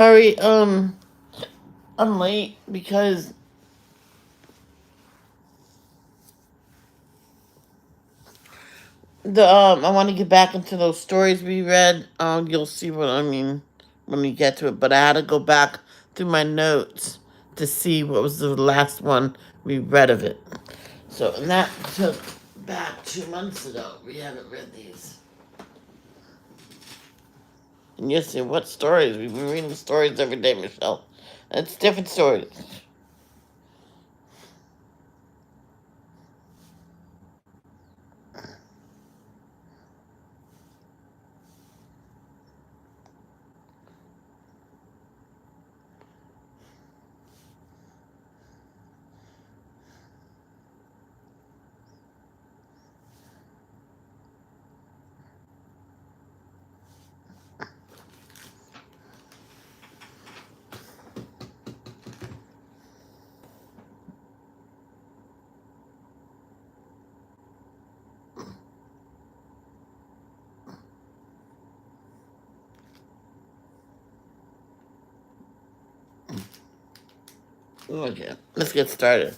Sorry, I'm late because the I want to get back into those stories we read. You'll see what I mean when we get to it. But I had to go back through my notes to see what was the last one we read of it. So and that took back 2 months ago. We haven't read these. And you say, what stories? We've been reading stories every day, Michelle. It's different stories. Okay, let's get started.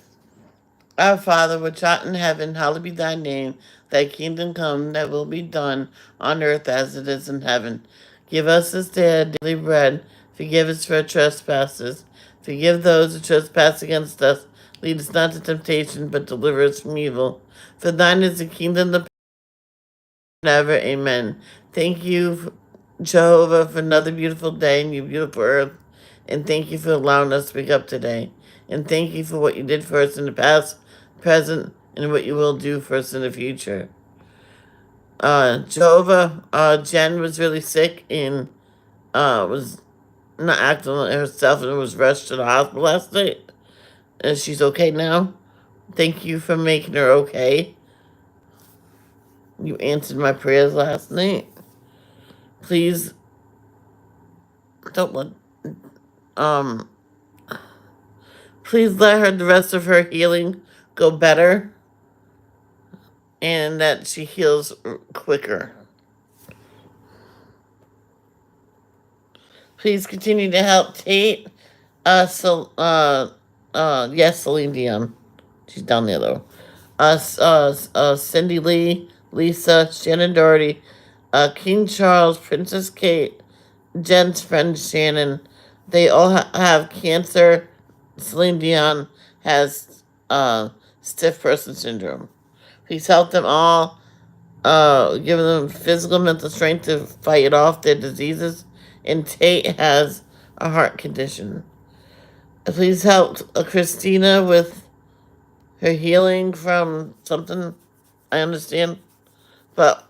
Our Father, which art in heaven, hallowed be thy name. Thy kingdom come, thy will be done, on earth as it is in heaven. Give us this day our daily bread. Forgive us for our trespasses. Forgive those who trespass against us. Lead us not to temptation, but deliver us from evil. For thine is the kingdom, the power, and ever. Amen. Thank you, Jehovah, for another beautiful day in your beautiful earth. And thank you for allowing us to wake up today. And thank you for what you did for us in the past, present, and what you will do for us in the future. Jehovah, Jen was really sick and was not acting like herself and was rushed to the hospital last night. And she's okay now. Thank you for making her okay. You answered my prayers last night. Please don't let um please let her the rest of her healing go better and that she heals quicker. Please continue to help Tate. Yes, Celine Dion. She's down there though. Cindy Lee, Lisa, Shannon Doherty, King Charles, Princess Kate, Jen's friend Shannon. They all have cancer. Celine Dion has stiff person syndrome. Please help them all, giving them physical and mental strength to fight off their diseases. And Tate has a heart condition. Please help Christina with her healing from something. I understand, but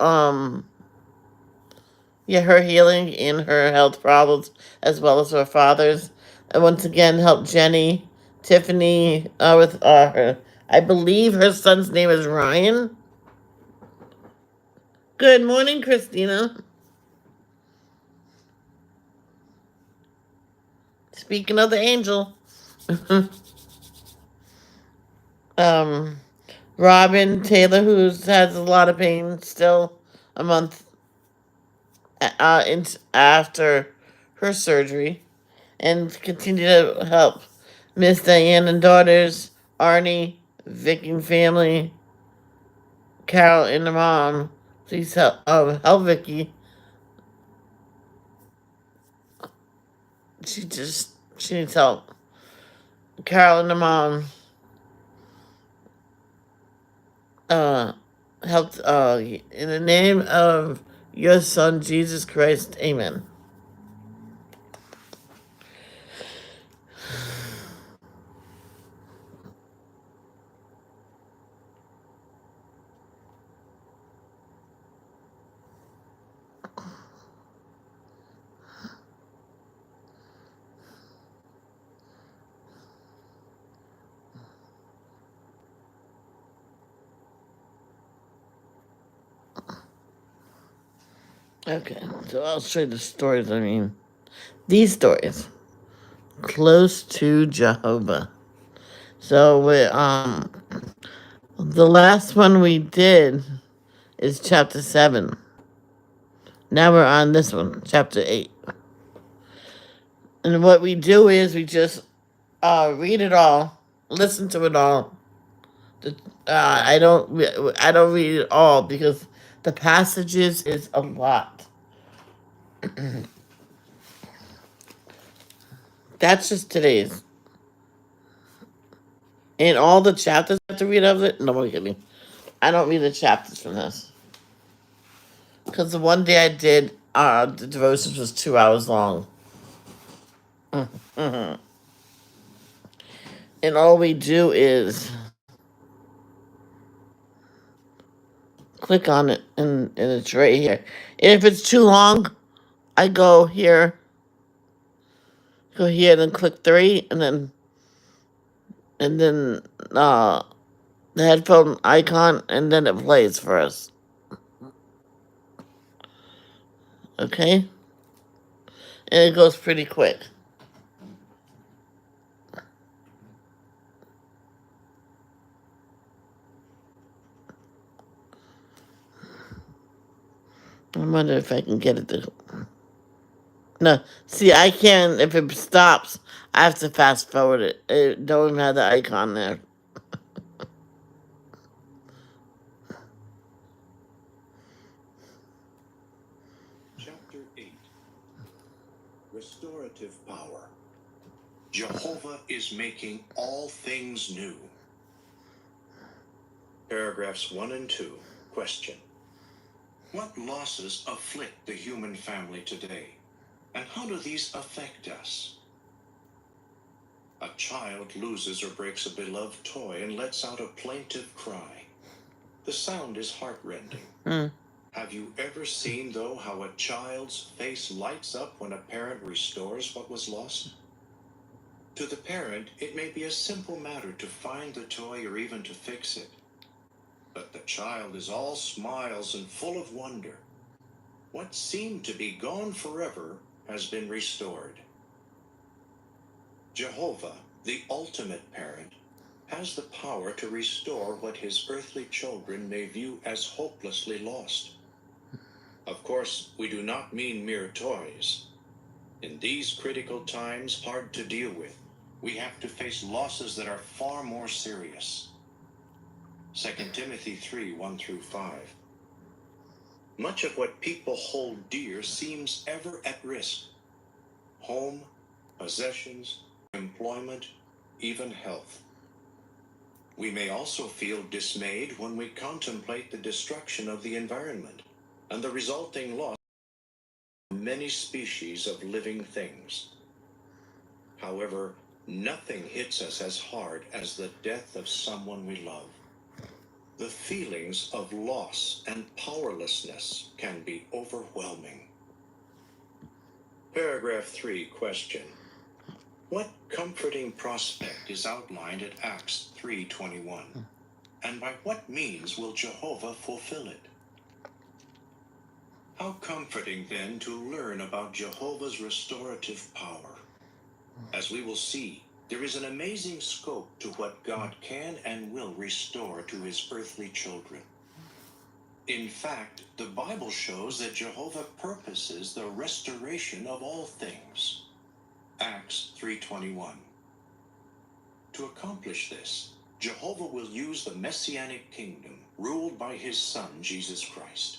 yeah, her healing and her health problems as well as her father's. And once again, help Jenny, Tiffany with her. I believe her son's name is Ryan. Good morning, Christina. Speaking of the angel, um, Robin Taylor, who has a lot of pain still, a month after her surgery, and continue to help Miss Diane and daughters, Arnie, Vicky and family, Carol and the mom. Please help Vicky. She needs help. Carol and the mom. Uh, help. In the name of your Son Jesus Christ. Amen. Okay, so I'll show you the stories. These stories. Close to Jehovah. So the last one we did is chapter 7. Now we're on this one, chapter 8. And what we do is we just read it all, listen to it all. I don't read it all because the passages is a lot. That's just today's. And all the chapters I have to read of it. No, I'm kidding. I don't read the chapters from this because the one day I did the devotions was 2 hours long. And all we do is click on it, and it's right here. And if it's too long, I go here, then click three, and then uh, the headphone icon, and then it plays for us. Okay, and it goes pretty quick. I wonder if I can get it to. No, see, I can. If it stops, I have to fast forward it. It don't even have the icon there. Chapter 8. Restorative Power. Jehovah is making all things new. Paragraphs 1 and 2. Question. What losses afflict the human family today? And how do these affect us? A child loses or breaks a beloved toy and lets out a plaintive cry. The sound is heartrending. Have you ever seen, though, how a child's face lights up when a parent restores what was lost? To the parent, it may be a simple matter to find the toy or even to fix it. But the child is all smiles and full of wonder. What seemed to be gone forever has been restored. Jehovah, the ultimate parent, has the power to restore what his earthly children may view as hopelessly lost. Of course, we do not mean mere toys. In these critical times, hard to deal with, we have to face losses that are far more serious. 2 Timothy 3, 1 through 5. Much of what people hold dear seems ever at risk. Home, possessions, employment, even health. We may also feel dismayed when we contemplate the destruction of the environment and the resulting loss of many species of living things. However, nothing hits us as hard as the death of someone we love. The feelings of loss and powerlessness can be overwhelming. Paragraph 3, question. What comforting prospect is outlined at Acts 3:21? And by what means will Jehovah fulfill it? How comforting, then, to learn about Jehovah's restorative power. As we will see, there is an amazing scope to what God can and will restore to his earthly children. In fact, the Bible shows that Jehovah purposes the restoration of all things. Acts 3:21. To accomplish this, Jehovah will use the Messianic kingdom ruled by his Son, Jesus Christ.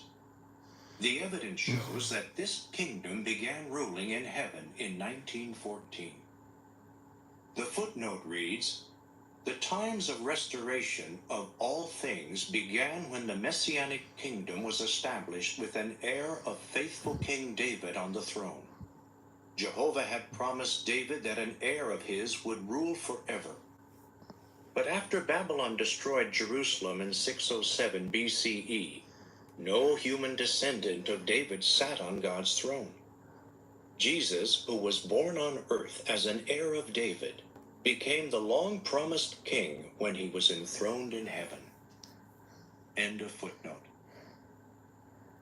The evidence shows that this kingdom began ruling in heaven in 1914. The footnote reads, the times of restoration of all things began when the Messianic kingdom was established with an heir of faithful King David on the throne. Jehovah had promised David that an heir of his would rule forever. But after Babylon destroyed Jerusalem in 607 BCE, no human descendant of David sat on God's throne. Jesus, who was born on earth as an heir of David, became the long-promised king when he was enthroned in heaven. End of footnote.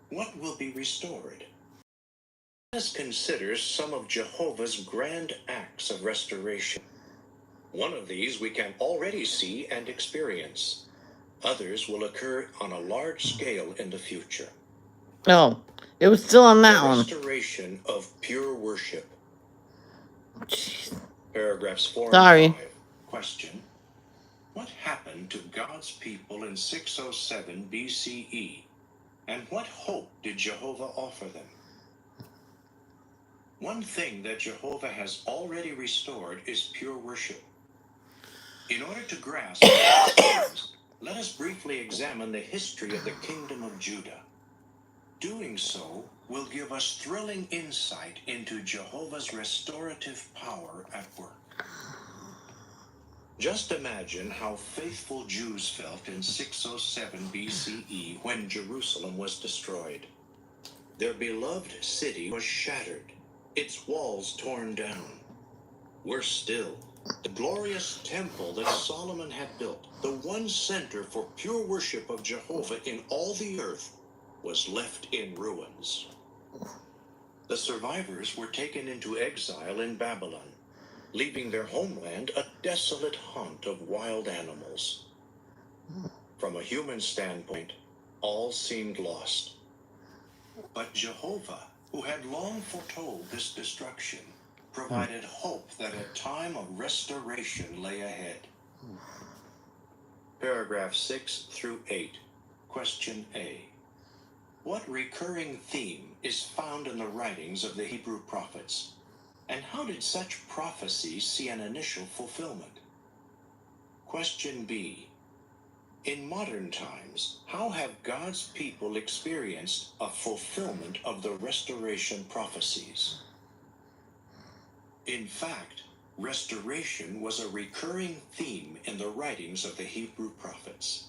What will be restored? Let us consider some of Jehovah's grand acts of restoration. One of these we can already see and experience. Others will occur on a large scale in the future. No, it was still on that The one. restoration of pure worship. Paragraphs 4 Sorry. and 5. Question. What happened to God's people in 607 BCE? And what hope did Jehovah offer them? One thing that Jehovah has already restored is pure worship. In order to grasp what this means, let us briefly examine the history of the kingdom of Judah. Doing so will give us thrilling insight into Jehovah's restorative power at work. Just imagine how faithful Jews felt in 607 BCE when Jerusalem was destroyed. Their beloved city was shattered, its walls torn down. Worse still, the glorious temple that Solomon had built, the one center for pure worship of Jehovah in all the earth, was left in ruins. The survivors were taken into exile in Babylon, leaving their homeland a desolate haunt of wild animals. From a human standpoint, all seemed lost. But Jehovah, who had long foretold this destruction, provided hope that a time of restoration lay ahead. Paragraph 6 through 8. Question A. What recurring theme is found in the writings of the Hebrew prophets? And how did such prophecies see an initial fulfillment? Question B. In modern times, how have God's people experienced a fulfillment of the restoration prophecies? In fact, restoration was a recurring theme in the writings of the Hebrew prophets.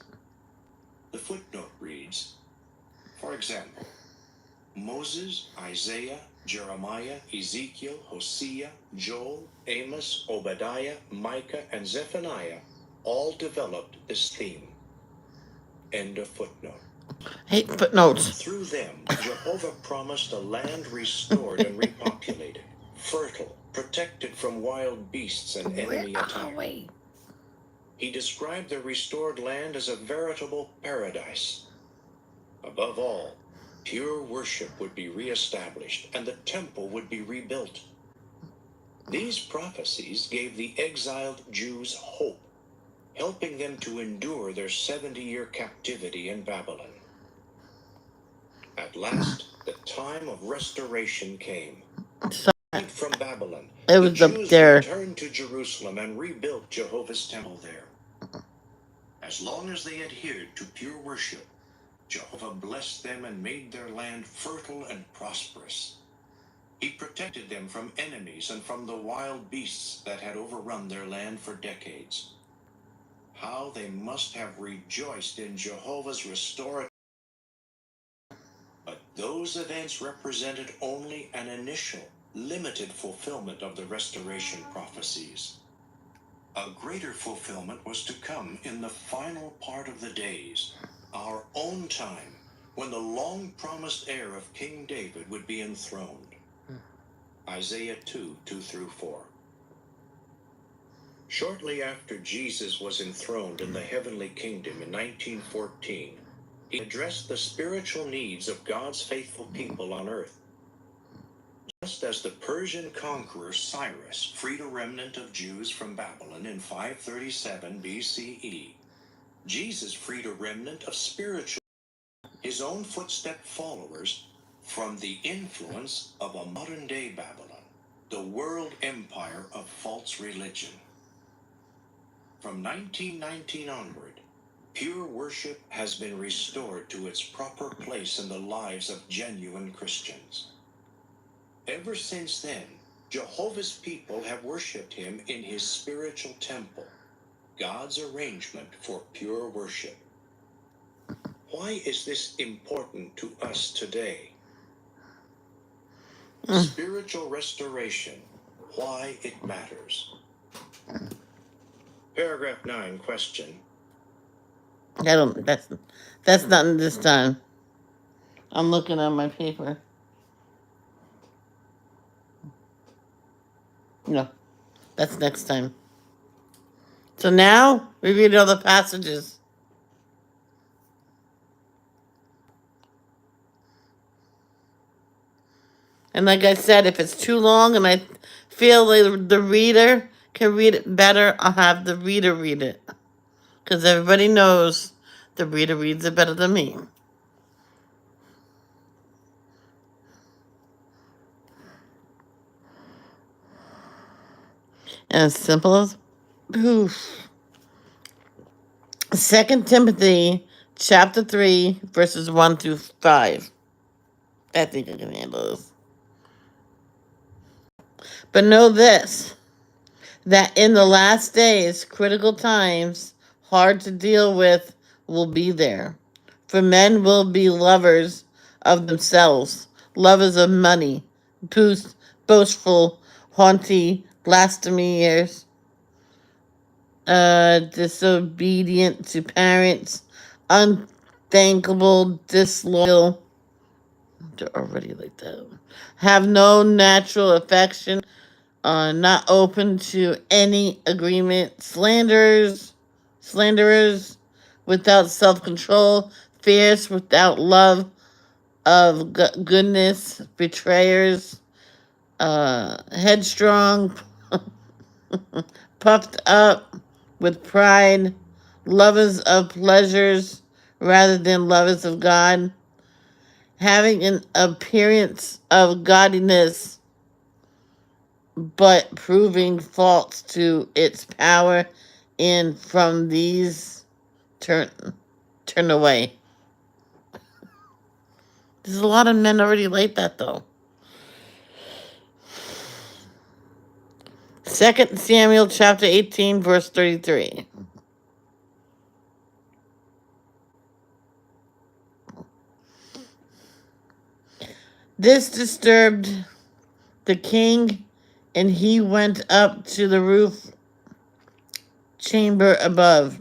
The footnote reads, for example, Moses, Isaiah, Jeremiah, Ezekiel, Hosea, Joel, Amos, Obadiah, Micah, and Zephaniah all developed this theme. End of footnote. Hate footnotes. Through them, Jehovah promised a land restored and repopulated, fertile, protected from wild beasts and enemy attack. He described the restored land as a veritable paradise. Above all, pure worship would be reestablished and the temple would be rebuilt. These prophecies gave the exiled Jews hope, helping them to endure their 70-year captivity in Babylon. At last, the time of restoration came. Freed from Babylon, It the was up Jews there. returned to Jerusalem and rebuilt Jehovah's temple there. As long as they adhered to pure worship, Jehovah blessed them and made their land fertile and prosperous. He protected them from enemies and from the wild beasts that had overrun their land for decades. How they must have rejoiced in Jehovah's restorative. But those events represented only an initial, limited fulfillment of the restoration prophecies. A greater fulfillment was to come in the final part of the days, our own time, when the long-promised heir of King David would be enthroned. Isaiah 2:2-4. Shortly after Jesus was enthroned in the heavenly kingdom in 1914, he addressed the spiritual needs of God's faithful people on earth. Just as the Persian conqueror Cyrus freed a remnant of Jews from Babylon in 537 BCE, Jesus freed a remnant of spiritual, his own footstep followers, from the influence of a modern-day Babylon, the world empire of false religion. From 1919 onward, pure worship has been restored to its proper place in the lives of genuine Christians. Ever since then, Jehovah's people have worshipped him in his spiritual temple, God's arrangement for pure worship. Why is this important to us today? Spiritual restoration, why it matters. Paragraph 9, question. That's not this time. I'm looking at my paper. No, that's next time. So now we read all the passages. And like I said, if it's too long and I feel like the reader can read it better, I'll have the reader read it. Because everybody knows the reader reads it better than me. And as simple as poof. 2 Timothy chapter 3, verses 1 through 5. I think I can handle this. But know this, that in the last days, critical times, hard to deal with, will be there. For men will be lovers of themselves, lovers of money, boastful, haughty, blasphemers, disobedient to parents, unthankful, disloyal. They're already like that. Have no natural affection, not open to any agreement, slanderers, without self-control, fierce, without love of goodness, betrayers, headstrong, puffed up with pride, lovers of pleasures rather than lovers of God, having an appearance of godliness but proving false to its power, and from these turn away. There's a lot of men already like that though. 2 Samuel chapter 18, verse 33. This disturbed the king, and he went up to the roof chamber above.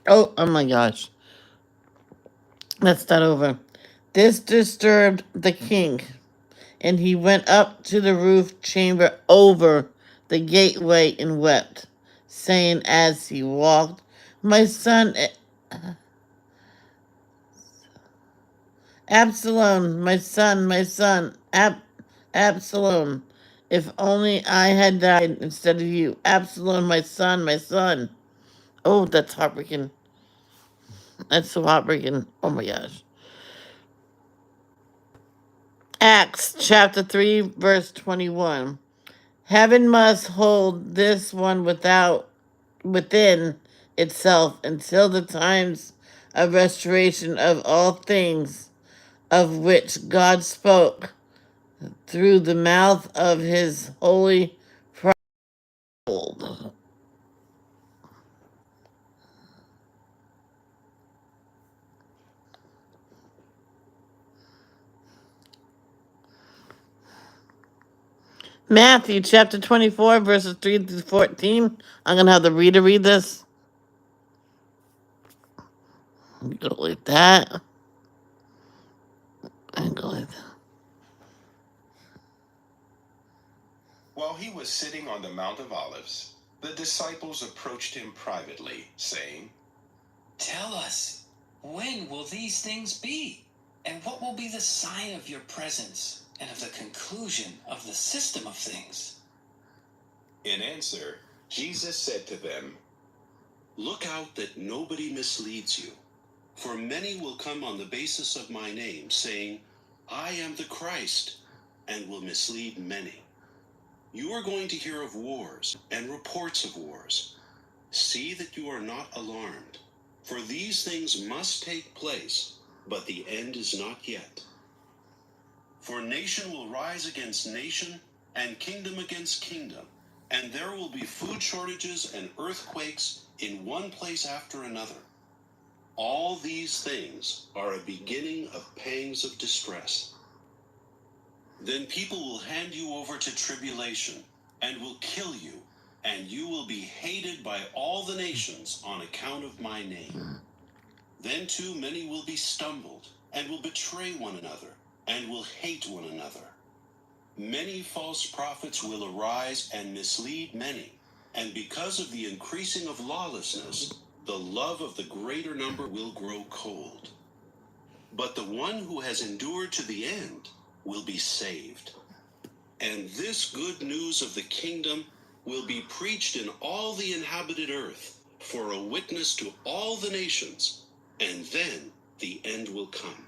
Oh my gosh. Let's start over. This disturbed the king, and he went up to the roof chamber over the gateway and wept, saying as he walked, My son Absalom, my son, Absalom, if only I had died instead of you. Absalom, my son, my son. Oh, that's heartbreaking. That's so heartbreaking. Oh my gosh. Acts chapter 3, verse 21. Heaven must hold this one within itself until the times of restoration of all things of which God spoke through the mouth of his holy prophet. Matthew chapter 24, verses 3 through 14. I'm going to have the reader read this. Go like that. And go like that. While he was sitting on the Mount of Olives, the disciples approached him privately, saying, Tell us, when will these things be? And what will be the sign of your presence and of the conclusion of the system of things? In answer, Jesus said to them, Look out that nobody misleads you, for many will come on the basis of my name, saying, I am the Christ, and will mislead many. You are going to hear of wars and reports of wars. See that you are not alarmed, for these things must take place, but the end is not yet. For nation will rise against nation, and kingdom against kingdom, and there will be food shortages and earthquakes in one place after another. All these things are a beginning of pangs of distress. Then people will hand you over to tribulation, and will kill you, and you will be hated by all the nations on account of my name. Then too many will be stumbled, and will betray one another, and will hate one another. Many false prophets will arise and mislead many, and because of the increasing of lawlessness, the love of the greater number will grow cold. But the one who has endured to the end will be saved. And this good news of the kingdom will be preached in all the inhabited earth for a witness to all the nations, and then the end will come.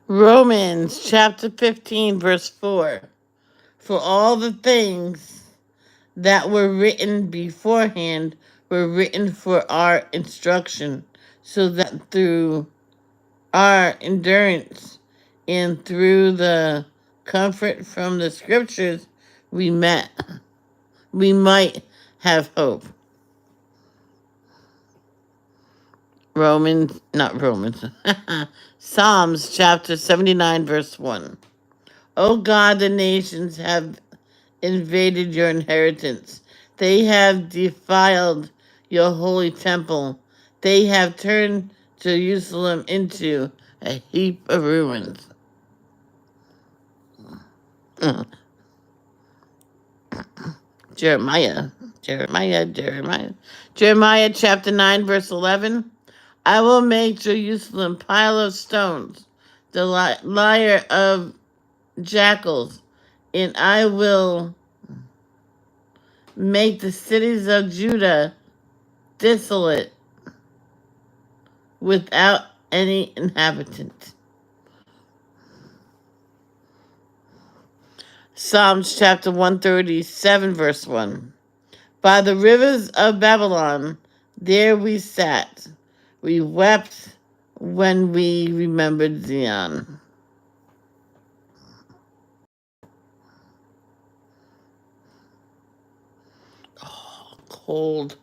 Romans chapter 15, verse 4. For all the things that were written beforehand were written for our instruction, so that through our endurance and through the comfort from the scriptures we might have hope. Not Romans. Psalms chapter 79, verse 1. O God, the nations have invaded your inheritance. They have defiled your holy temple. They have turned Jerusalem into a heap of ruins. Jeremiah chapter 9, verse 11. I will make Jerusalem pile of stones, the lair of jackals, and I will make the cities of Judah desolate without any inhabitant. Psalms chapter 137, verse 1. By the rivers of Babylon, there we sat. We wept when we remembered Zion. Oh, cold.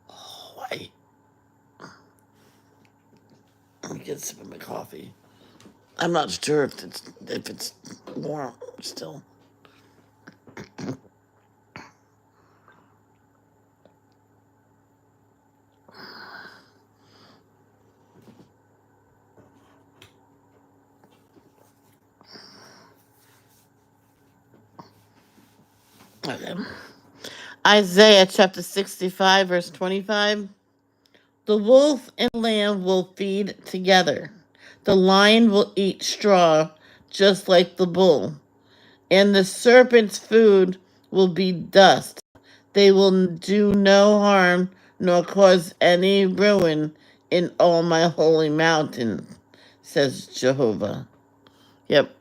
Oh, let me get a sip of my coffee. I'm not sure if it's warm still. Okay. Isaiah chapter 65, verse 25. The wolf and lamb will feed together. The lion will eat straw just like the bull. And the serpent's food will be dust. They will do no harm nor cause any ruin in all my holy mountain, says Jehovah. Yep.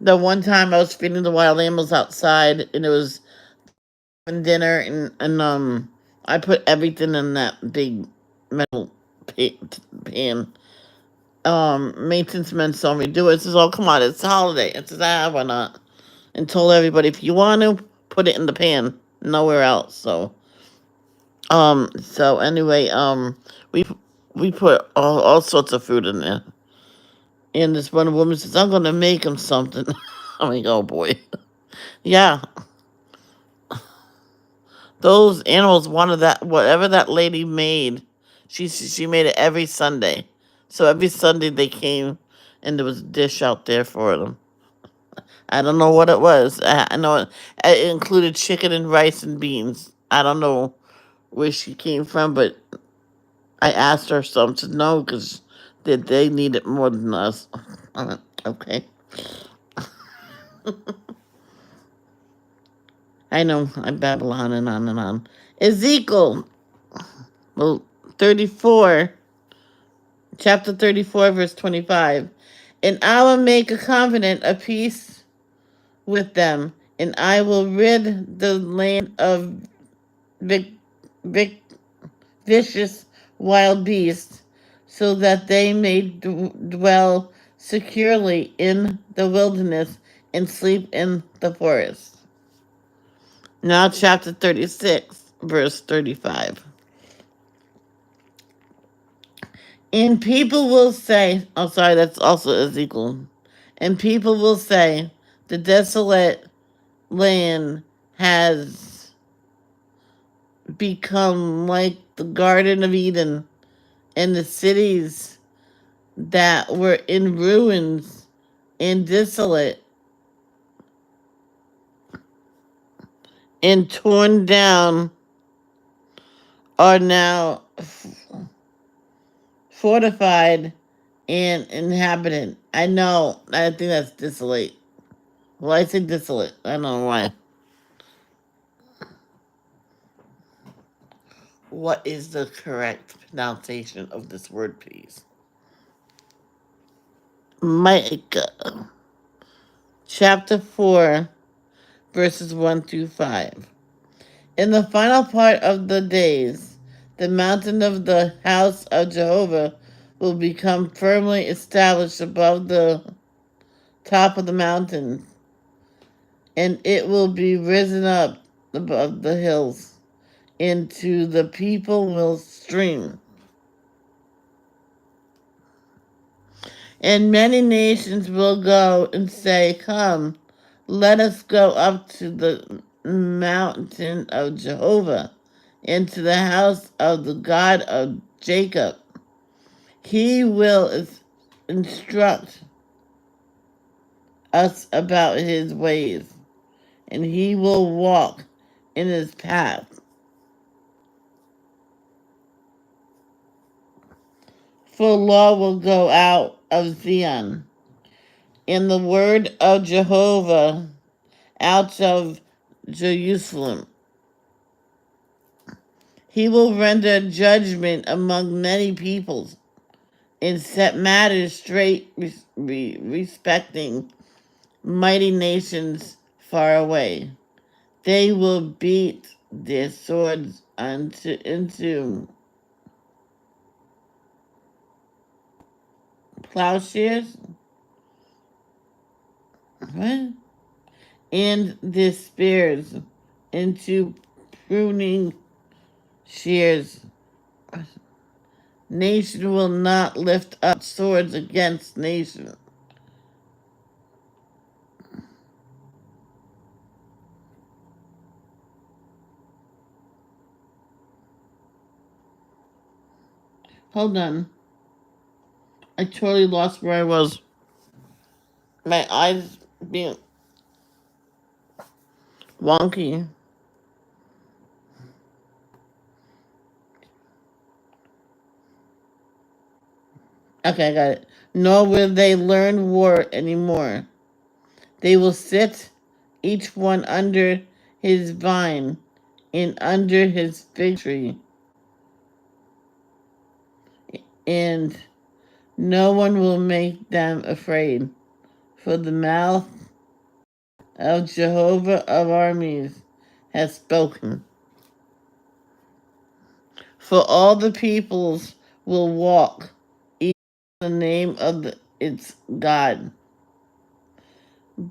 The one time I was feeding the wild animals outside, and it was dinner, and I put everything in that big metal pan. Maintenance men saw me do it. It says, "Oh, come on, it's a holiday." It says, why not?" And told everybody, if you want to, put it in the pan, nowhere else. So anyway, we we put all sorts of food in there. And this one woman says, "I'm gonna make him something." I'm like, oh boy, yeah. Those animals wanted that whatever that lady made. She made it every Sunday. So every Sunday they came, and there was a dish out there for them. I don't know what it was. I know it included chicken and rice and beans. I don't know where she came from, but I asked her some to know because they need it more than us. I went, okay. I know, I babble on and on and on. Ezekiel, well, 34, chapter 34, verse 25. And I will make a covenant of peace with them, and I will rid the land of vic, vic, vicious wild beasts, so that they may dwell securely in the wilderness and sleep in the forest. Now, chapter 36, verse 35. And people will say, oh, sorry, that's also Ezekiel. And people will say, the desolate land has become like the Garden of Eden, and the cities that were in ruins and desolate and torn down are now fortified and inhabited. I know, I think that's desolate. Well, I say desolate. I don't know why. What is the correct pronunciation of this word, please? Micah, chapter 4, verses 1 through 5. In the final part of the days, the mountain of the house of Jehovah will become firmly established above the top of the mountains, and it will be risen up above the hills. Into the people will stream. And many nations will go and say, "Come, let us go up to the mountain of Jehovah, into the house of the God of Jacob. He will instruct us about his ways, and he will walk in his path." For law will go out of Zion, and the word of Jehovah out of Jerusalem. He will render judgment among many peoples and set matters straight respecting mighty nations far away. They will beat their swords into plowshares, what? And their spears into pruning shears. Nation will not lift up swords against nation. Hold on. I totally lost where I was. My eyes being wonky. Okay, I got it. Nor will they learn war anymore. They will sit, each one under his vine and under his fig tree, and no one will make them afraid. For the mouth of Jehovah of armies has spoken. For all the peoples will walk in the name of its God.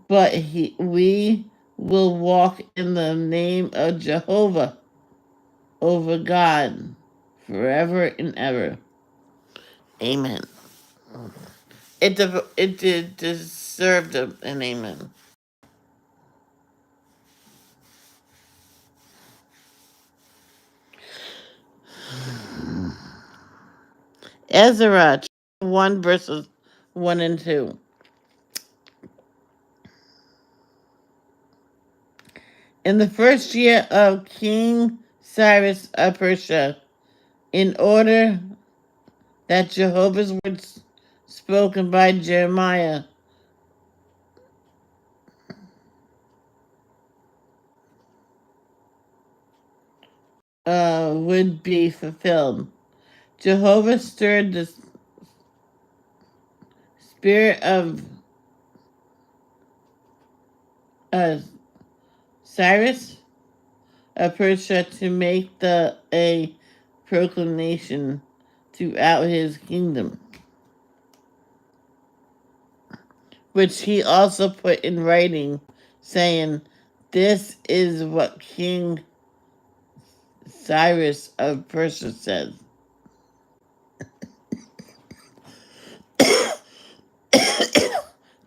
But we will walk in the name of Jehovah over God forever and ever. Amen. It did deserve an amen. Ezra 1 verses 1 and 2. In the first year of King Cyrus of Persia, in order that Jehovah's words spoken by Jeremiah would be fulfilled, Jehovah stirred the spirit of uh, Cyrus of Persia to make a proclamation throughout his kingdom, which he also put in writing, saying, "This is what King Cyrus of Persia says.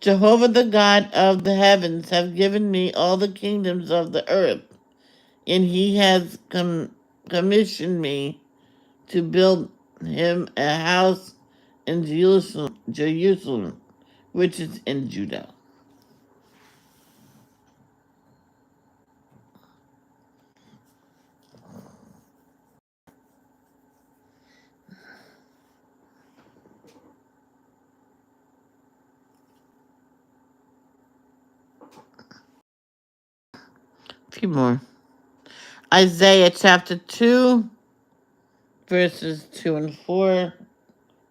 Jehovah the God of the heavens have given me all the kingdoms of the earth, and he has commissioned me to build him a house in Jerusalem, which is in Judah." few more. Isaiah chapter 2, verses 2 and 4,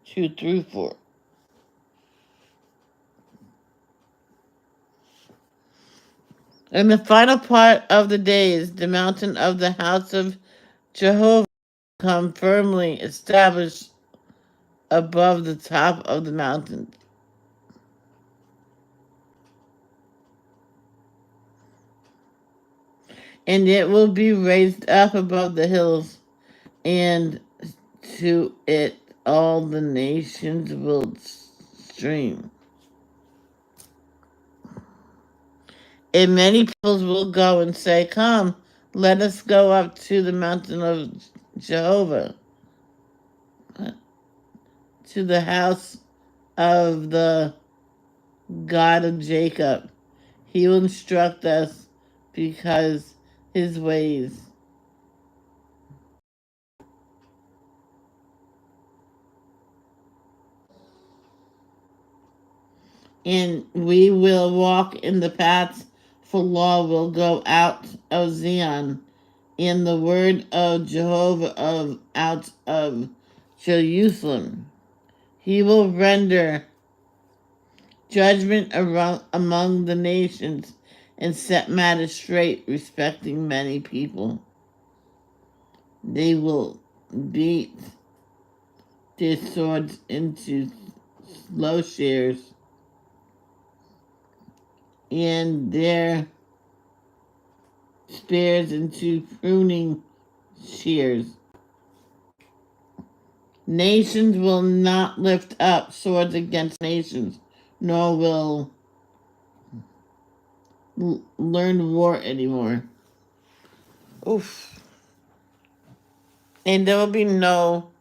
2 through 4. In the final part of the days, the mountain of the house of Jehovah will come firmly established above the top of the mountains, and it will be raised up above the hills, and to it all the nations will stream. And many peoples will go and say, "Come, let us go up to the mountain of Jehovah, to the house of the God of Jacob. He will instruct us because his ways." And we will walk in the paths, for law will go out of Zion, in the word of Jehovah out of Jerusalem. He will render judgment among the nations and set matters straight respecting many people. They will beat their swords into plowshares and their spears into pruning shears. Nations will not lift up swords against nations, nor will learn war anymore. Oof. And there will be no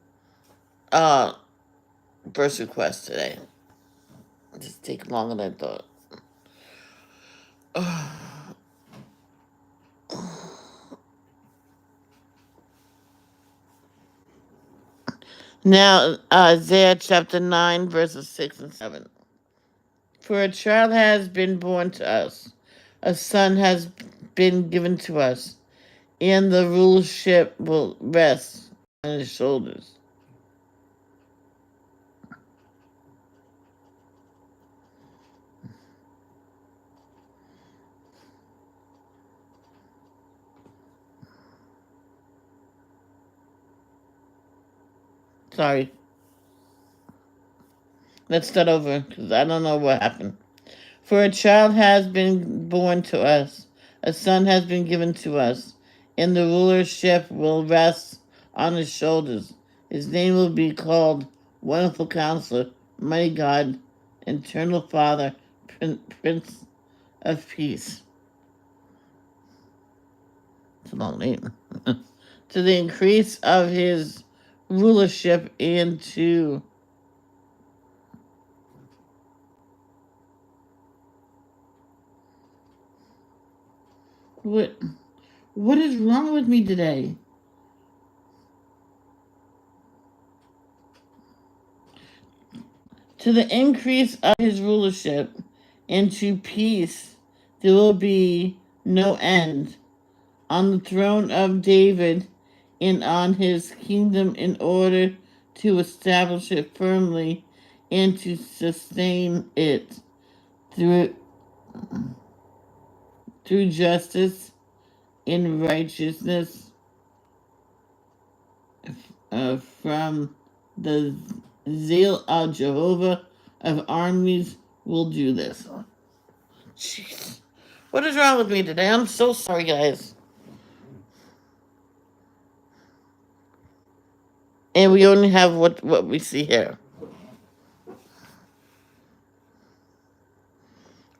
verse request today. Just take longer than I thought. Now, Isaiah chapter 9, verses 6 and 7. For a child has been born to us, a son has been given to us, and the rulership will rest on his shoulders. Sorry. Let's start over, because I don't know what happened. For a child has been born to us, a son has been given to us, and the rulership will rest on his shoulders. His name will be called Wonderful Counselor, Mighty God, Eternal Father, Prince of Peace. It's a long name. To the increase of his rulership and to what is wrong with me today? To the increase of his rulership and to peace there will be no end on the throne of David and on his kingdom, in order to establish it firmly and to sustain it through justice and righteousness from the zeal of Jehovah of armies will do this. Jeez. What is wrong with me today? I'm so sorry, guys. And we only have what we see here.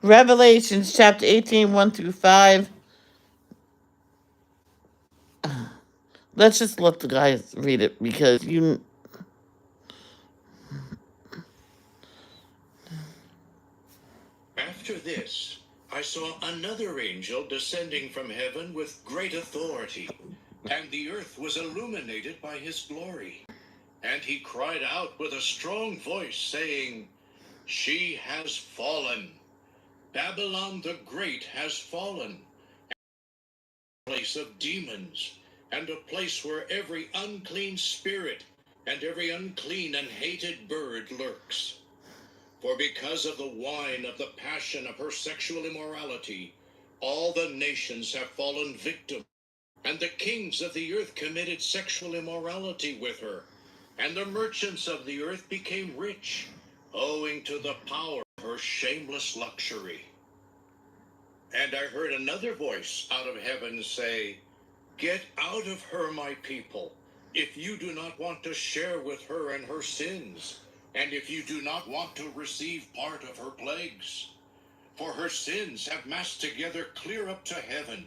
Revelations chapter 18, 1 through 5. Let's just let the guys read it because you. After this, I saw another angel descending from heaven with great authority, and the earth was illuminated by his glory. And he cried out with a strong voice, saying, "She has fallen. Babylon the Great has fallen, place of demons, and a place where every unclean spirit and every unclean and hated bird lurks. For because of the wine of the passion of her sexual immorality, all the nations have fallen victim, and the kings of the earth committed sexual immorality with her, and the merchants of the earth became rich, owing to the power of her shameless luxury. And I heard another voice out of heaven say, "Get out of her, my people, if you do not want to share with her in her sins, and if you do not want to receive part of her plagues. For her sins have massed together clear up to heaven.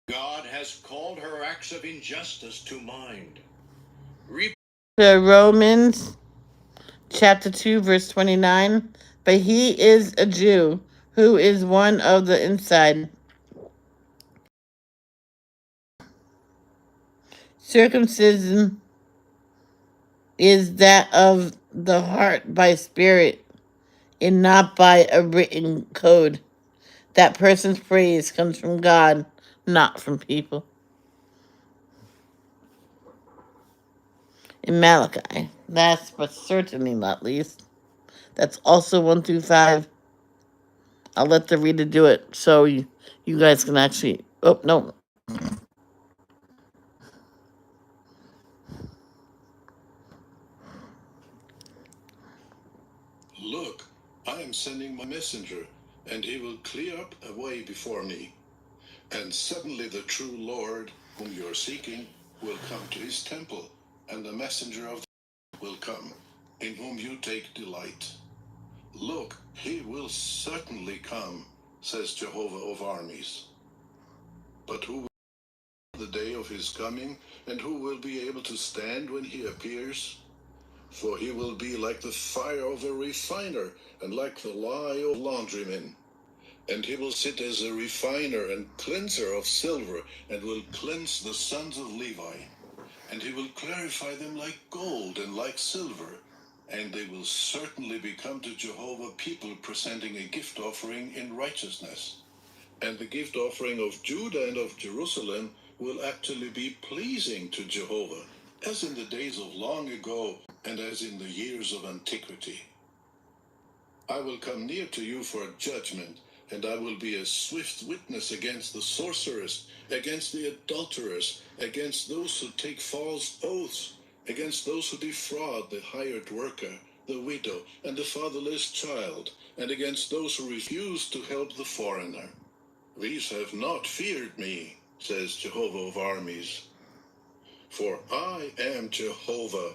God has called her acts of injustice to mind." The Romans chapter 2, verse 29. But he is a Jew who is one of the inside. Circumcision is that of the heart by spirit and not by a written code. That person's praise comes from God, not from people. In Malachi, last but certainly not least, that's also 1 through 5. I'll let the reader do it so you guys can actually. Oh, no. "Look, I am sending my messenger, and he will clear up a way before me. And suddenly the true Lord, whom you are seeking, will come to his temple, and the messenger of the Lord will come, in whom you take delight. Look, he will certainly come, says Jehovah of armies. But who will know the day of his coming, and who will be able to stand when he appears? For he will be like the fire of a refiner, and like the lye of laundrymen. And he will sit as a refiner and cleanser of silver, and will cleanse the sons of Levi. And he will clarify them like gold and like silver. And they will certainly become to Jehovah people presenting a gift offering in righteousness. And the gift offering of Judah and of Jerusalem will actually be pleasing to Jehovah, as in the days of long ago, and as in the years of antiquity. I will come near to you for judgment, and I will be a swift witness against the sorcerers, against the adulterers, against those who take false oaths, against those who defraud the hired worker, the widow, and the fatherless child, and against those who refuse to help the foreigner. These have not feared me, says Jehovah of armies. For I am Jehovah.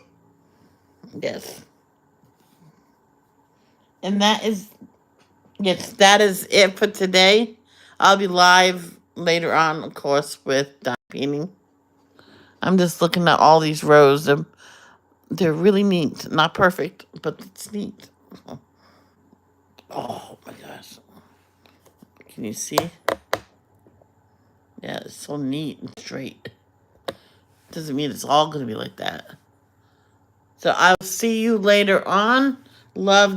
Yes. And that is it for today. I'll be live later on, of course, with Don Painting. I'm just looking at all these rows. They're really neat. Not perfect, but it's neat. Oh my gosh. Can you see? Yeah, it's so neat and straight. Doesn't mean it's all going to be like that. So I'll see you later on. Love.